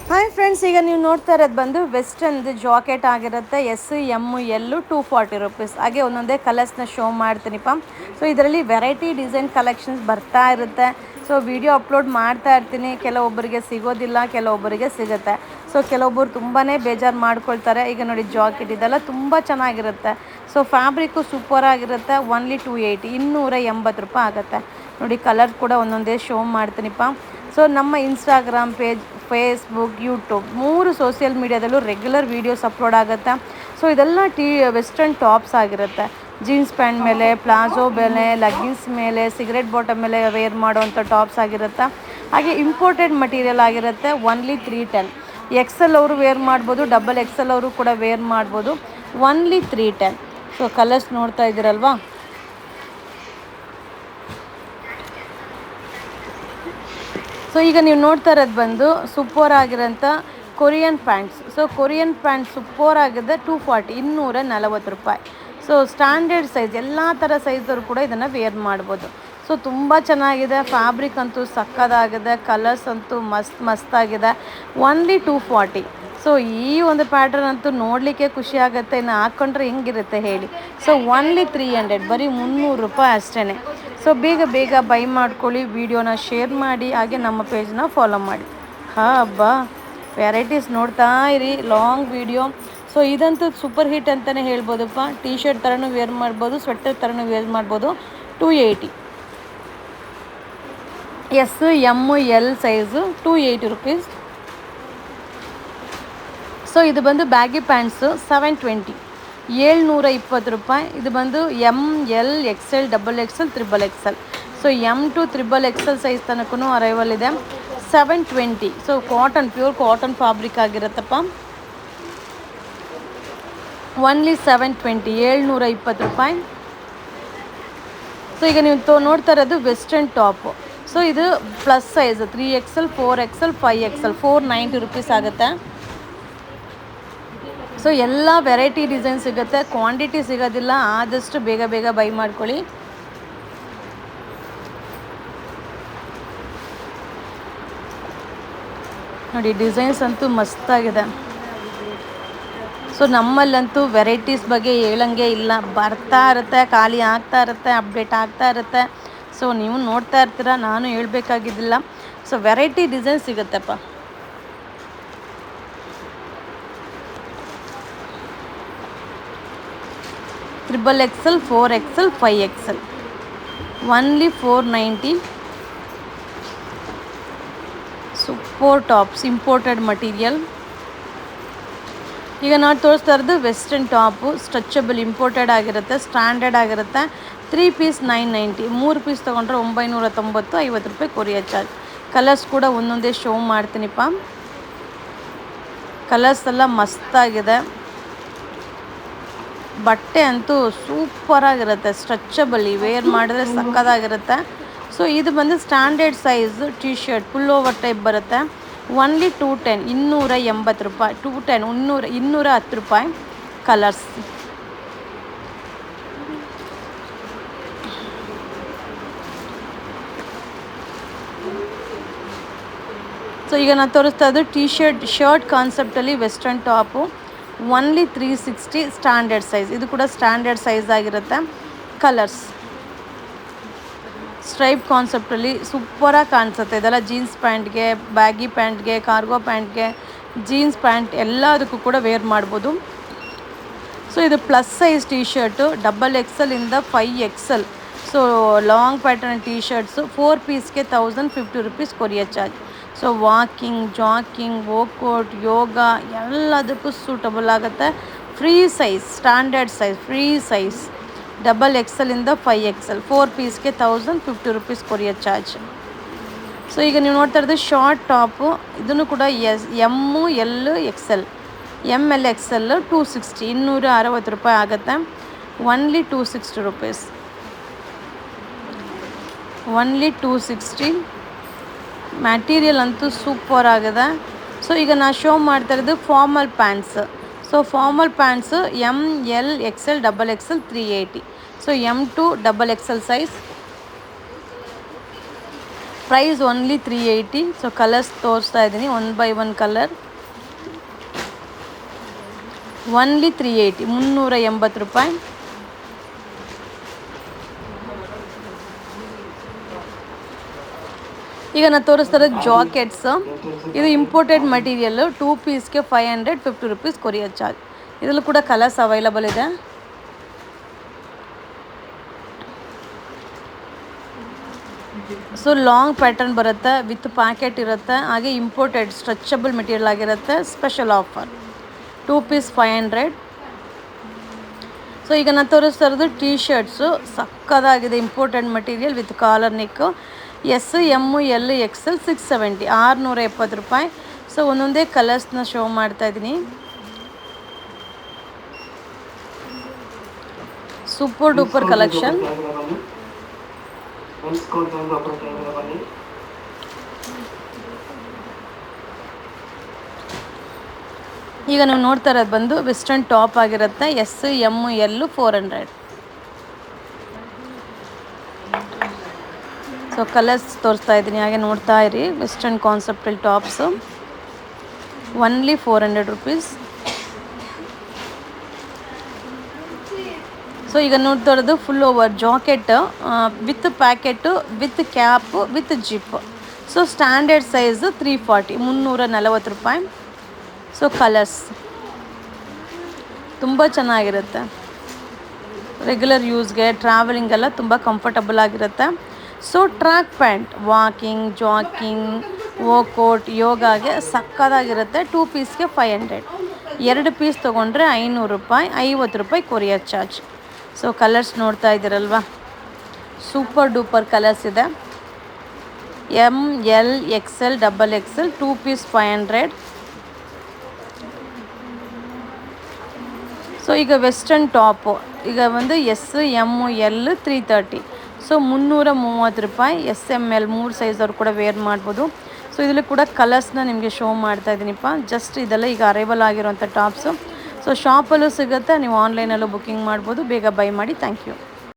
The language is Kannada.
ಹಾಯ್ ಫ್ರೆಂಡ್ಸ್, ಈಗ ನೀವು ನೋಡ್ತಾ ಇರೋದು ಬಂದು ವೆಸ್ಟರ್ನ್ದು ಜಾಕೆಟ್ ಆಗಿರುತ್ತೆ. S M L 240 rupees. ಹಾಗೆ ಒಂದೊಂದೇ ಕಲರ್ಸ್ನ ಶೋ ಮಾಡ್ತೀನಿಪ್ಪ. ಸೊ ಇದರಲ್ಲಿ ವೆರೈಟಿ ಡಿಸೈನ್ ಕಲೆಕ್ಷನ್ಸ್ ಬರ್ತಾ ಇರುತ್ತೆ. ಸೊ ವಿಡಿಯೋ ಅಪ್ಲೋಡ್ ಮಾಡ್ತಾ ಇರ್ತೀನಿ. ಕೆಲವೊಬ್ಬರಿಗೆ ಸಿಗೋದಿಲ್ಲ, ಕೆಲವೊಬ್ಬರಿಗೆ ಸಿಗುತ್ತೆ. ಸೊ ಕೆಲವೊಬ್ಬರು ತುಂಬಾ ಬೇಜಾರು ಮಾಡ್ಕೊಳ್ತಾರೆ. ಈಗ ನೋಡಿ ಜಾಕೆಟ್ ಇದೆಲ್ಲ ತುಂಬ ಚೆನ್ನಾಗಿರುತ್ತೆ. ಸೊ ಫ್ಯಾಬ್ರಿಕ್ಕು ಸೂಪರ್ ಆಗಿರುತ್ತೆ. ಓನ್ಲಿ 280 280 ರೂಪಾಯಿ ಆಗುತ್ತೆ. ನೋಡಿ ಕಲರ್ ಕೂಡ ಒಂದೊಂದೇ ಶೋ ಮಾಡ್ತೀನಿಪ್ಪ. ಸೊ ನಮ್ಮ Instagram page, Facebook, YouTube 3 social ಮೀಡಿಯಾದಲ್ಲೂ ರೆಗ್ಯುಲರ್ ವೀಡಿಯೋಸ್ ಅಪ್ಲೋಡ್ ಆಗುತ್ತೆ. ಸೊ ಇದೆಲ್ಲ ವೆಸ್ಟರ್ನ್ ಟಾಪ್ಸ್ ಆಗಿರುತ್ತೆ. ಜೀನ್ಸ್ ಪ್ಯಾಂಟ್ ಮೇಲೆ, ಪ್ಲಾಜೋ ಮೇಲೆ, ಲೆಗ್ಗಿನ್ಸ್ ಮೇಲೆ, ಸಿಗರೆಟ್ ಬಾಟಮ್ ಮೇಲೆ ವೇರ್ ಮಾಡುವಂಥ ಟಾಪ್ಸ್ ಆಗಿರುತ್ತೆ. ಹಾಗೆ ಇಂಪೋರ್ಟೆಡ್ ಮಟೀರಿಯಲ್ ಆಗಿರುತ್ತೆ. ಓನ್ಲಿ 310. ಎಕ್ಸೆಲ್ ಅವರು ವೇರ್ ಮಾಡ್ಬೋದು, ಡಬಲ್ ಎಕ್ಸೆಲ್ ಅವರು ಕೂಡ ವೇರ್ ಮಾಡ್ಬೋದು. ಓನ್ಲಿ 310. ಸೊ ಕಲರ್ಸ್ ನೋಡ್ತಾ ಇದ್ದೀರಲ್ವಾ. ಸೊ ಈಗ ನೀವು ನೋಡ್ತಾ ಇರೋದು ಬಂದು ಸೂಪರ್ ಆಗಿರೋಂಥ Korean pants. So Korean pant super ಆಗಿದೆ. 240 240 ರೂಪಾಯಿ. ಸೊ ಸ್ಟ್ಯಾಂಡರ್ಡ್ ಸೈಜ್, ಎಲ್ಲ ಥರ ಸೈಜವರು ಕೂಡ ಇದನ್ನು ವೇರ್ ಮಾಡ್ಬೋದು. ಸೊ ತುಂಬ ಚೆನ್ನಾಗಿದೆ. ಫ್ಯಾಬ್ರಿಕ್ ಅಂತೂ ಸಕ್ಕದಾಗಿದೆ. ಕಲರ್ಸ್ ಅಂತೂ ಮಸ್ತಾಗಿದೆ. ಓನ್ಲಿ 240. ಸೊ ಈ ಒಂದು ಪ್ಯಾಟರ್ನ್ ಅಂತೂ ನೋಡಲಿಕ್ಕೆ ಖುಷಿ ಆಗುತ್ತೆ. ಇನ್ನು ಹಾಕ್ಕೊಂಡ್ರೆ ಹೆಂಗಿರುತ್ತೆ ಹೇಳಿ. ಸೊ ಓನ್ಲಿ 300, ಬರೀ 300 ರೂಪಾಯಿ ಅಷ್ಟೇ. ಸೊ ಬೇಗ ಬೈ ಮಾಡ್ಕೊಳ್ಳಿ. ವಿಡಿಯೋನ ಶೇರ್ ಮಾಡಿ, ಹಾಗೆ ನಮ್ಮ ಪೇಜ್ನ ಫಾಲೋ ಮಾಡಿ. ಹಬ್ಬ ವೆರೈಟೀಸ್ ನೋಡ್ತಾ ಇರಿ. Long video. ಸೊ ಇದಂತೂ ಸೂಪರ್ ಹಿಟ್ ಅಂತಲೇ ಹೇಳ್ಬೋದಪ್ಪ. ಟೀ ಶರ್ಟ್ ಥರನೂ ವೇರ್ ಮಾಡ್ಬೋದು, ಸ್ವೆಟರ್ ಥರನೂ ವೇರ್ ಮಾಡ್ಬೋದು. 280. S M L size 280 rupees. So ಇದು ಬಂದು ಬ್ಯಾಗಿ ಪ್ಯಾಂಟ್ಸು 720, 720 ರೂಪಾಯಿ. ಇದು ಬಂದು M L XL, double XL, triple XL. So M to triple XL size ತನಕನೂ ಅರೈವಲ್ ಇದೆ. 720. So cotton, pure cotton fabric ಆಗಿರುತ್ತಪ್ಪ. ಓನ್ಲಿ 720, 720 ರೂಪಾಯಿ. ಸೊ ಈಗ ನೀವು ನೋಡ್ತಾ ಇರೋದು ವೆಸ್ಟರ್ನ್ ಟಾಪು. ಸೊ ಇದು plus size 3XL, 4XL, 5XL, 490 rupees ಆಗುತ್ತೆ. ಸೊ ಎಲ್ಲ ವೆರೈಟಿ ಡಿಸೈನ್ ಸಿಗುತ್ತೆ. ಕ್ವಾಂಟಿಟಿ ಸಿಗೋದಿಲ್ಲ. ಆದಷ್ಟು ಬೇಗ ಬೈ ಮಾಡ್ಕೊಳ್ಳಿ. ನೋಡಿ ಡಿಸೈನ್ಸ್ ಅಂತೂ ಮಸ್ತಾಗಿದೆ. ಸೊ ನಮ್ಮಲ್ಲಂತೂ ವೆರೈಟೀಸ್ ಬಗ್ಗೆ ಹೇಳಂಗೆ ಇಲ್ಲ. ಬರ್ತಾ ಇರುತ್ತೆ, ಖಾಲಿ ಆಗ್ತಾ ಇರುತ್ತೆ, ಅಪ್ಡೇಟ್ ಆಗ್ತಾ ಇರುತ್ತೆ. ಸೊ ನೀವು ನೋಡ್ತಾ ಇರ್ತೀರ, ನಾನು ಹೇಳಬೇಕಾಗಿದ್ದಿಲ್ಲ. ಸೊ ವೆರೈಟಿ ಡಿಸೈನ್ ಸಿಗುತ್ತೆಪ್ಪ. Triple XL, 4XL, 5XL. Only 490. Super tops, imported material. ಈಗ ನಾನು ತೋರಿಸ್ತಾ ಇರೋದು ವೆಸ್ಟರ್ನ್ ಟಾಪು. ಸ್ಟ್ರೆಚಬಲ್, ಇಂಪೋರ್ಟೆಡ್ ಆಗಿರುತ್ತೆ, ಸ್ಟ್ಯಾಂಡರ್ಡ್ ಆಗಿರುತ್ತೆ. 3 ಪೀಸ್ 990. 3 ಪೀಸ್ ತೊಗೊಂಡ್ರೆ 990, 50 ರೂಪಾಯಿ ಕೊರಿಯರ್ ಚಾರ್ಜ್. ಕಲರ್ಸ್ ಕೂಡ ಒಂದೊಂದೇ ಶೋ ಮಾಡ್ತೀನಿಪ್ಪ. ಕಲರ್ಸ್ ಎಲ್ಲ ಮಸ್ತಾಗಿದೆ. ಬಟ್ಟೆ ಅಂತೂ ಸೂಪರಾಗಿರುತ್ತೆ. ಸ್ಟ್ರೆಚಬಲ್, ವೇರ್ ಮಾಡಿದ್ರೆ ಸಕ್ಕದಾಗಿರುತ್ತೆ. ಸೊ ಇದು ಬಂದು standard size T shirt, full over type ಬರುತ್ತೆ. ಓನ್ಲಿ 210, 280 ರೂಪಾಯಿ. 210, 210 ರೂಪಾಯಿ. ಕಲರ್ಸ್. ಸೊ ಈಗ ನಾನು ತೋರಿಸ್ತಾ ಇದ್ದು ಶರ್ಟ್ ಕಾನ್ಸೆಪ್ಟಲ್ಲಿ western top. Only 360, standard size. ಇದು ಕೂಡ ಸ್ಟ್ಯಾಂಡರ್ಡ್ ಸೈಜ್ ಆಗಿರುತ್ತೆ. ಕಲರ್ಸ್. ಸ್ಟ್ರೈಪ್ ಕಾನ್ಸೆಪ್ಟಲ್ಲಿ ಸೂಪರಾಗಿ ಕಾಣಿಸುತ್ತೆ. ಇದೆಲ್ಲ ಜೀನ್ಸ್ ಪ್ಯಾಂಟ್ಗೆ, ಬ್ಯಾಗಿ ಪ್ಯಾಂಟ್ಗೆ, ಕಾರ್ಗೋ ಪ್ಯಾಂಟ್ಗೆ, ಜೀನ್ಸ್ ಪ್ಯಾಂಟ್ ಎಲ್ಲದಕ್ಕೂ ಕೂಡ ವೇರ್ ಮಾಡ್ಬೋದು. ಸೊ ಇದು plus size T shirt, double ಎಕ್ಸೆಲಿಂದ 5XL. So long pattern T shirts 4 ಪೀಸ್ಗೆ 1050 rupees courier charge. So walking, jogging, workout, yoga ಎಲ್ಲದಕ್ಕೂ ಸೂಟಬಲ್ ಆಗುತ್ತೆ. Free size, standard size, free size. Double ಎಕ್ಸೆಲಿಂದ 5XL, 4 ಪೀಸ್ಗೆ 1050 ರುಪೀಸ್ ಕೊರಿಯರ್ ಚಾರ್ಜ್. ಸೊ ಈಗ ನೀವು ನೋಡ್ತಾ ಇರೋದು ಶಾರ್ಟ್ ಟಾಪು. ಇದನ್ನು ಕೂಡ M L Excel, ML XL 260, 260 ರೂಪಾಯಿ ಆಗುತ್ತೆ. Only 260 rupees. ಓನ್ಲಿ 260. ಮ್ಯಾಟೀರಿಯಲ್ ಅಂತೂ ಸೂಪರ್ ಆಗಿದೆ. ಸೊ ಈಗ ನಾನು ಶೋ ಮಾಡ್ತಾ ಇರೋದು formal pants. So formal pants ML XL, double XL 380. So M2 double XL size. Price only 380. So colours ತೋರಿಸ್ತಾ ಇದ್ದೀನಿ, 1 by 1 ಕಲರ್. ಓನ್ಲಿ 380, 380 ರೂಪಾಯಿ. ಈಗ ನಾನು ತೋರಿಸ್ತಾ ಇರೋದು ಜಾಕೆಟ್ಸ್. ಇದು ಇಂಪೋರ್ಟೆಡ್ ಮಟೀರಿಯಲ್ಲು. 2 ಪೀಸ್ಗೆ 550 ರೂಪೀಸ್ ಕೊರಿಯರ್ ಚಾರ್ಜ್. ಇದರಲ್ಲೂ ಕೂಡ ಕಲರ್ಸ್ ಅವೈಲಬಲ್ ಇದೆ. ಸೊ ಲಾಂಗ್ ಪ್ಯಾಟರ್ನ್ ಬರುತ್ತೆ, ವಿತ್ ಪ್ಯಾಕೆಟ್ ಇರುತ್ತೆ, ಹಾಗೆ ಇಂಪೋರ್ಟೆಡ್ ಸ್ಟ್ರೆಚಬಲ್ ಮೆಟೀರಿಯಲ್ ಆಗಿರುತ್ತೆ. Special offer 2 piece 500. ಸೊ ಈಗ ನಾನು ತೋರಿಸ್ತಾ ಇರೋದು ಟೀ ಶರ್ಟ್ಸು. ಸಕ್ಕದಾಗಿದೆ, imported material with collar neck. S, M, L, XL 670, 670 ರೂಪಾಯಿ. ಸೊ ಒಂದೊಂದೇ ಕಲರ್ಸ್ನ ಶೋ ಮಾಡ್ತಾ ಇದ್ದೀನಿ. Super duper collection. ಈಗ ನೀವು ನೋಡ್ತಾ ಇರೋದು ಬಂದು ವೆಸ್ಟರ್ನ್ ಟಾಪ್ ಆಗಿರುತ್ತೆ. S, M, L 400. So colours ತೋರಿಸ್ತಾ ಇದ್ದೀನಿ, ಹಾಗೆ ನೋಡ್ತಾ ಇರಿ. Western conceptual tops only 400 rupees. So ಈಗ ನೋಡ್ತಾ ಇರೋದು full over jacket with packet, with cap, with zip. So standard size 340, 340 ರೂಪಾಯಿ. ಸೊ ಕಲರ್ಸ್ ತುಂಬ ಚೆನ್ನಾಗಿರುತ್ತೆ. ರೆಗ್ಯುಲರ್ ಯೂಸ್ಗೆ, ಟ್ರಾವೆಲಿಂಗೆಲ್ಲ ತುಂಬ ಕಂಫರ್ಟಬಲ್ ಆಗಿರುತ್ತೆ. So track pant, walking, jogging, workout, ಯೋಗಾಗೆ ಸಕ್ಕದಾಗಿರುತ್ತೆ. 2 ಪೀಸ್ಗೆ 500. 2 ಪೀಸ್ ತೊಗೊಂಡ್ರೆ 500 ರೂಪಾಯಿ, 50 ರೂಪಾಯಿ ಕೊರಿಯರ್ ಚಾರ್ಜ್. ಸೊ ಕಲರ್ಸ್ ನೋಡ್ತಾ ಇದ್ದೀರಲ್ವ, ಸೂಪರ್ ಡೂಪರ್ ಕಲರ್ಸ್ ಇದೆ. M, L, XL, XXL, 2 piece 500. So ಈಗ ವೆಸ್ಟರ್ನ್ ಟಾಪು ಈಗ ಒಂದು ಎಸ್, ಎಮ್, ಎಲ್ 330. ಸೊ 330 ರೂಪಾಯಿ. ಎಸ್, ಎಮ್, ಎಲ್ 3 ಸೈಜವ್ರು ಕೂಡ ವೇರ್ ಮಾಡ್ಬೋದು. ಸೊ ಇದರಲ್ಲಿ ಕೂಡ ಕಲರ್ಸ್ನ ನಿಮಗೆ ಶೋ ಮಾಡ್ತಾ ಇದ್ದೀನಿಪ್ಪ. ಜಸ್ಟ್ ಇದೆಲ್ಲ ಈಗ ಅರೈವಲ್ ಆಗಿರೋಂಥ ಟಾಪ್ಸು. ಸೊ ಶಾಪಲ್ಲೂ ಸಿಗುತ್ತೆ, ನೀವು ಆನ್ಲೈನಲ್ಲೂ ಬುಕ್ಕಿಂಗ್ ಮಾಡ್ಬೋದು. ಬೇಗ ಬೈ ಮಾಡಿ. Thank you.